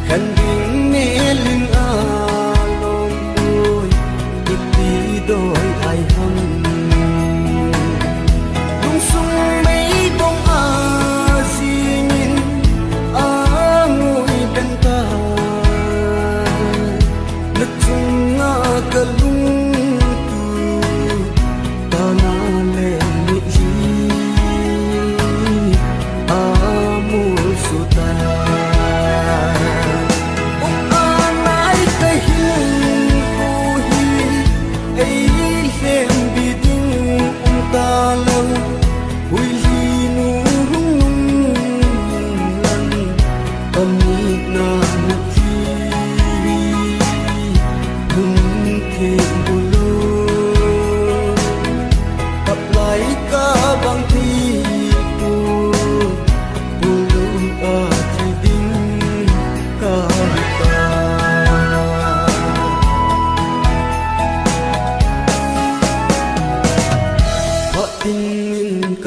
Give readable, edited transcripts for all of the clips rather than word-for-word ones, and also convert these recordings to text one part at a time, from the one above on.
kan ding melin along oi iti doi ai ham lung sung mei bong a singin angui benta lechung nga kalung tu tana le ni hi amul suta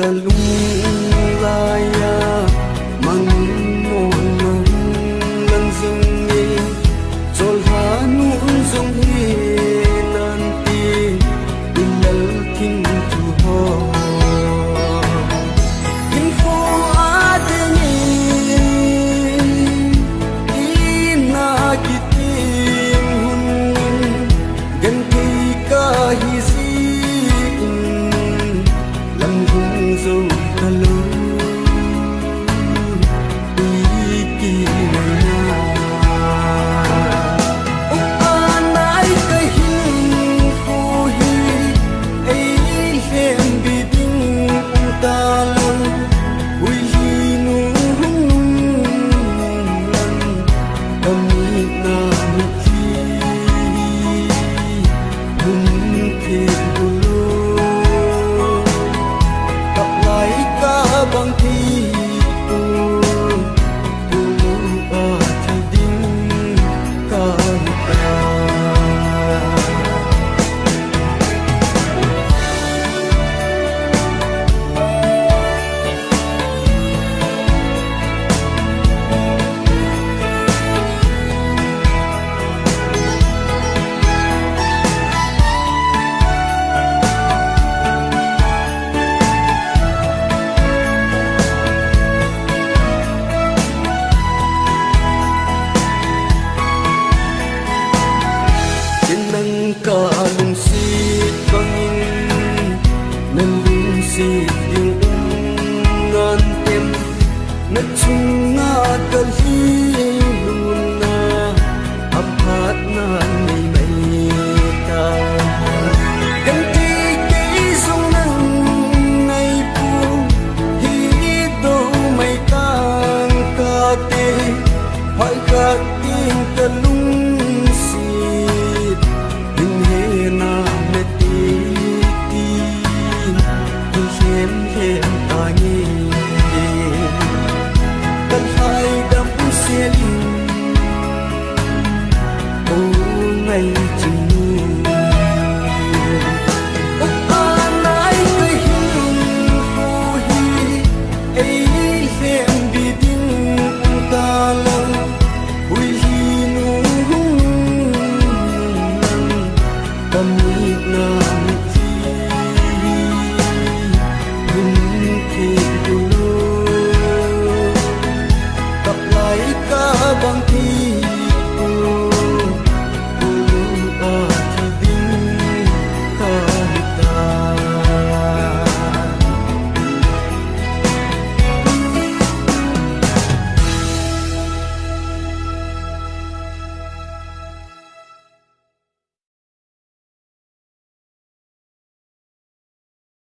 kalung laya mangmon lan zingi chol hanun zong hi nanti ilal kin tu ho info adeni ina kitim hun gan ka hi dòng kalu iki na anai kai hin ko hi ai hem biding talon ui nu lan kami na chi hum ke bang thi tu tu a thi ding ka ta kalung sit bangin nalung sit yung ngan tem na chunga kalhilun na apat na may ta ganti kisong nang nay po hito may kang kate pagkat